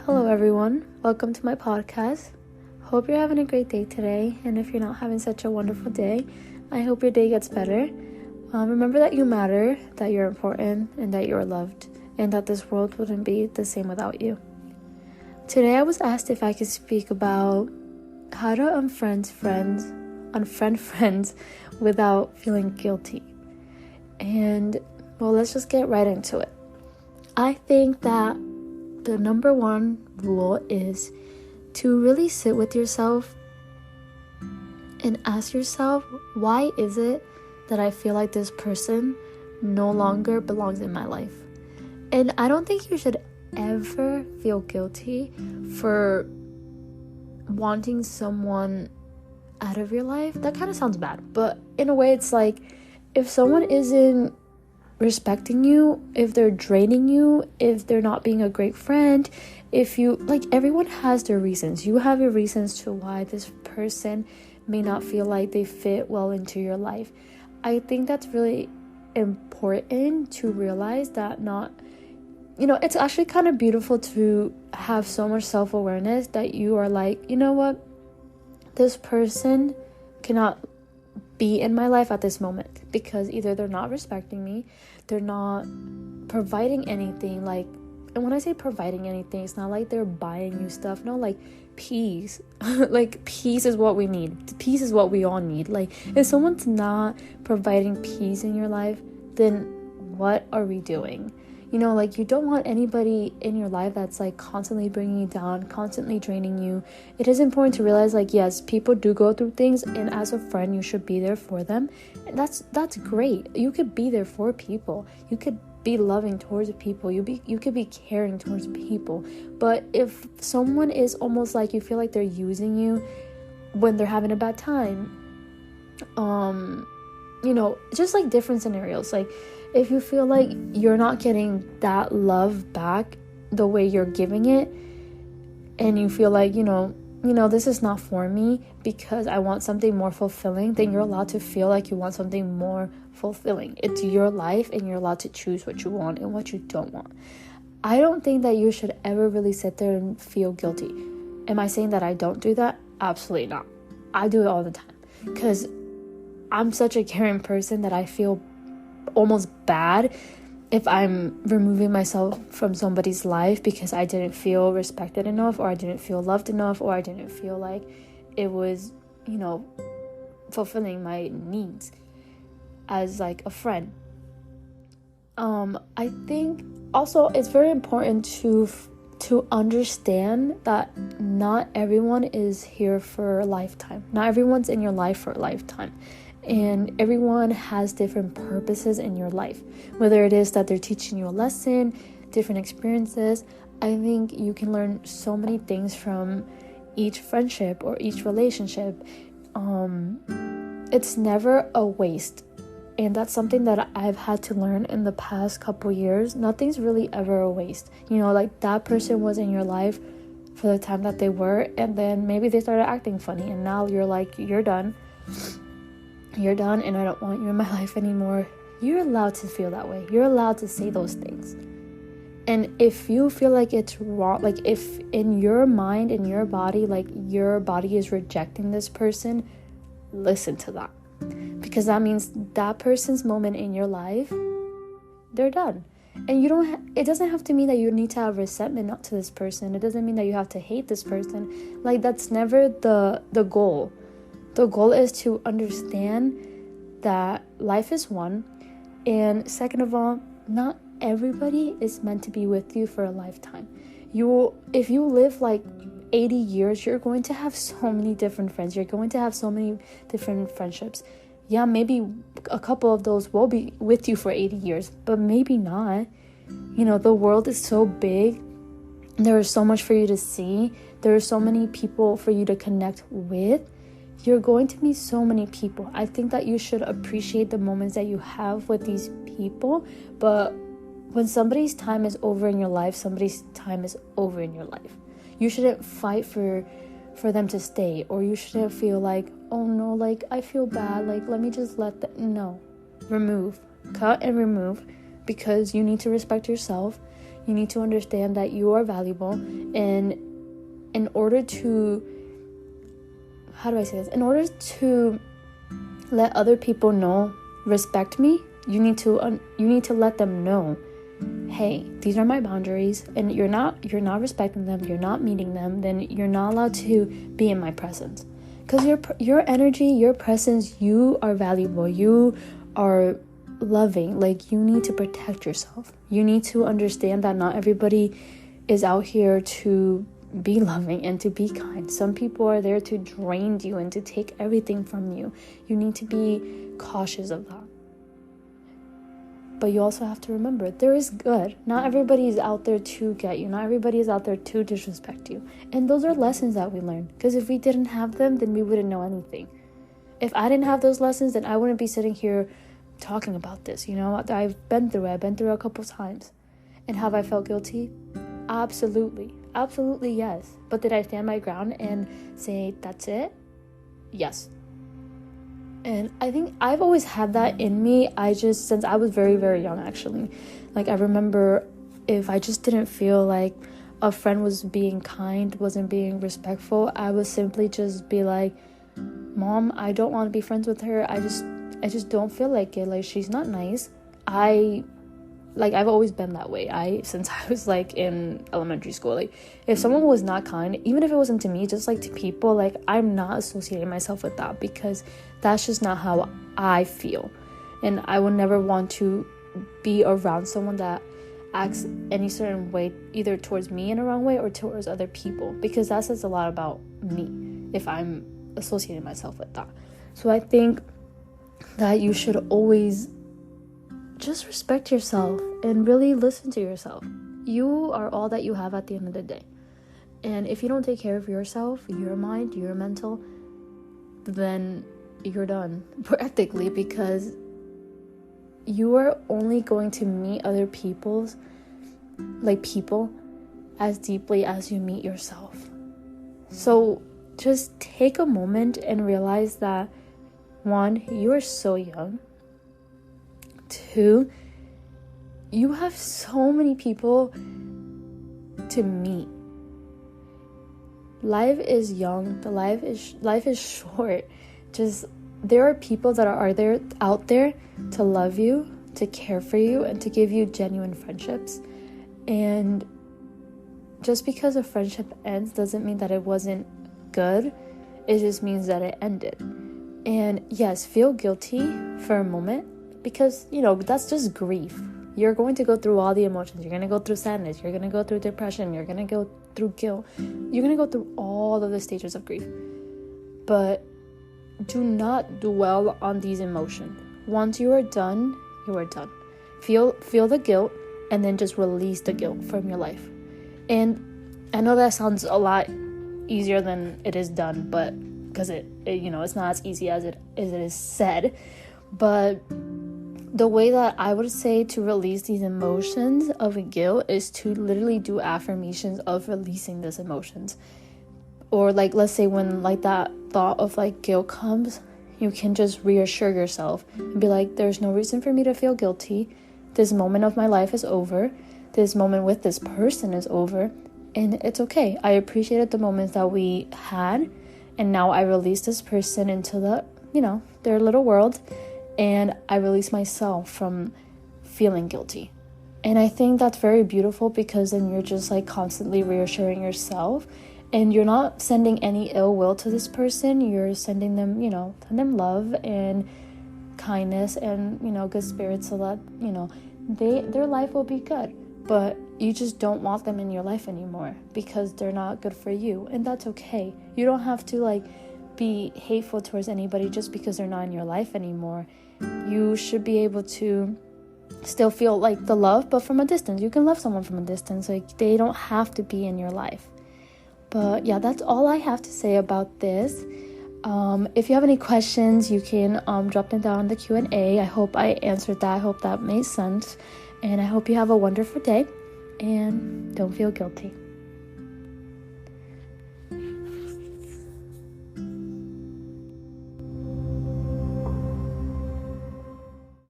Hello everyone, welcome to my podcast. Hope you're having a great day today, and if you're not having such a wonderful day, I hope your day gets better. Remember that you matter, that you're important, and that you're loved, and that this world wouldn't be the same without you. Today I was asked if I could speak about how to unfriend friends without feeling guilty. And well, let's just get right into it. I think that the number one rule is to really sit with yourself and ask yourself, why is it that I feel like this person no longer belongs in my life? And I don't think you should ever feel guilty for wanting someone out of your life. That kind of sounds bad, but in a way it's like, if someone isn't respecting you, if they're draining you, if they're not being a great friend, if you like, everyone has their reasons. You have your reasons to why this person may not feel like they fit well into your life. I think that's really important to realize that it's actually kind of beautiful to have so much self-awareness that you are like, you know what, this person cannot be in my life at this moment because either they're not respecting me, they're not providing anything. And when I say providing anything, it's not like they're buying you stuff. No, like peace. Like peace is what we need. Peace is what we all need. Like if someone's not providing peace in your life, then what are we doing? You don't want anybody in your life that's like constantly bringing you down, constantly draining you. It is important to realize, yes, people do go through things, and as a friend, you should be there for them. And that's great. You could be there for people. You could be loving towards people. You could be caring towards people. But if someone is almost like you feel like they're using you when they're having a bad time, just like different scenarios, like if you feel like you're not getting that love back the way you're giving it, and you feel like, this is not for me because I want something more fulfilling, then you're allowed to feel like you want something more fulfilling. It's your life, and you're allowed to choose what you want and what you don't want. I don't think that you should ever really sit there and feel guilty. Am I saying that I don't do that? Absolutely not. I do it all the time because I'm such a caring person that I feel almost bad if I'm removing myself from somebody's life because I didn't feel respected enough, or I didn't feel loved enough, or I didn't feel like it was, fulfilling my needs as like a friend. I think also it's very important to understand that not everyone is here for a lifetime. Not everyone's in your life for a lifetime. And everyone has different purposes in your life. Whether it is that they're teaching you a lesson, different experiences, I think you can learn so many things from each friendship or each relationship. It's never a waste. And that's something that I've had to learn in the past couple years. Nothing's really ever a waste. That person was in your life for the time that they were, and then maybe they started acting funny, and now you're like, you're done, and I don't want you in my life anymore. You're allowed to feel that way. You're allowed to say those things. And if you feel like it's wrong, like if in your mind, in your body, like your body is rejecting this person, listen to that. Because that means that person's moment in your life, they're done. And it doesn't have to mean that you need to have resentment to this person. It doesn't mean that you have to hate this person. Like, that's never the goal. The goal is to understand that life is one. And second of all, not everybody is meant to be with you for a lifetime. If you live like 80 years, you're going to have so many different friends. You're going to have so many different friendships. Yeah, maybe a couple of those will be with you for 80 years, but maybe not. The world is so big. There is so much for you to see. There are so many people for you to connect with. You're going to meet so many people. I think that you should appreciate the moments that you have with these people. But when somebody's time is over in your life, somebody's time is over in your life. You shouldn't fight for them to stay, or you shouldn't feel like, oh no, like I feel bad, like let me just let them. No. Cut and remove, because you need to respect yourself. You need to understand that you are valuable, and in order to, how do I say this? In order to let other people know, respect me, you need to let them know, hey, these are my boundaries, and you're not respecting them, you're not meeting them, then you're not allowed to be in my presence. Because your energy, your presence, you are valuable, you are loving. Like, you need to protect yourself. You need to understand that not everybody is out here to be loving and to be kind. Some people are there to drain you and to take everything from you. You need to be cautious of that. But you also have to remember, there is good. Not everybody is out there to get you. Not everybody is out there to disrespect you. And those are lessons that we learn. Because if we didn't have them, then we wouldn't know anything. If I didn't have those lessons, then I wouldn't be sitting here talking about this. I've been through it. I've been through it a couple times. And have I felt guilty? Absolutely. Absolutely, yes. But did I stand my ground and say, that's it? Yes. And I think I've always had that in me. Since I was very, very young, actually. Like, I remember if I just didn't feel like a friend was being kind, wasn't being respectful, I would simply just be like, Mom, I don't want to be friends with her. I just don't feel like it. Like, she's not nice. I've always been that way. Since I was like in elementary school, like, if someone was not kind, even if it wasn't to me, just like to people, like, I'm not associating myself with that, because that's just not how I feel. And I would never want to be around someone that acts any certain way, either towards me in a wrong way or towards other people, because that says a lot about me if I'm associating myself with that. So I think that you should always just respect yourself and really listen to yourself. You are all that you have at the end of the day. And if you don't take care of yourself, your mind, your mental, then you're done practically, because you are only going to meet other people as deeply as you meet yourself. So just take a moment and realize that, 1, you are so young. 2, you have so many people to meet. Life is young. Life is short. Just, there are people that are out there to love you, to care for you, and to give you genuine friendships. And just because a friendship ends doesn't mean that it wasn't good. It just means that it ended. And yes, feel guilty for a moment, because, that's just grief. You're going to go through all the emotions. You're going to go through sadness. You're going to go through depression. You're going to go through guilt. You're going to go through all of the stages of grief. But do not dwell on these emotions. Once you are done, you are done. Feel the guilt, and then just release the guilt from your life. And I know that sounds a lot easier than it is done, but because it's not as easy as it is said. But the way that I would say to release these emotions of guilt is to literally do affirmations of releasing these emotions. Or like, let's say when like that thought of like guilt comes, you can just reassure yourself and be like, there's no reason for me to feel guilty. This moment of my life is over. This moment with this person is over. And it's okay. I appreciated the moments that we had. And now I release this person into their little world. And I release myself from feeling guilty. And I think that's very beautiful, because then you're just like constantly reassuring yourself. And you're not sending any ill will to this person. You're sending them, send them love and kindness and, good spirits, so that, their life will be good. But you just don't want them in your life anymore because they're not good for you. And that's okay. You don't have to be hateful towards anybody just because they're not in your life anymore. You should be able to still feel like the love, but from a distance. You can love someone from a distance. They don't have to be in your life. But yeah, that's all I have to say about this. If you have any questions, you can drop them down in the Q&A. I hope I answered that. I hope that made sense. And I hope you have a wonderful day. And don't feel guilty.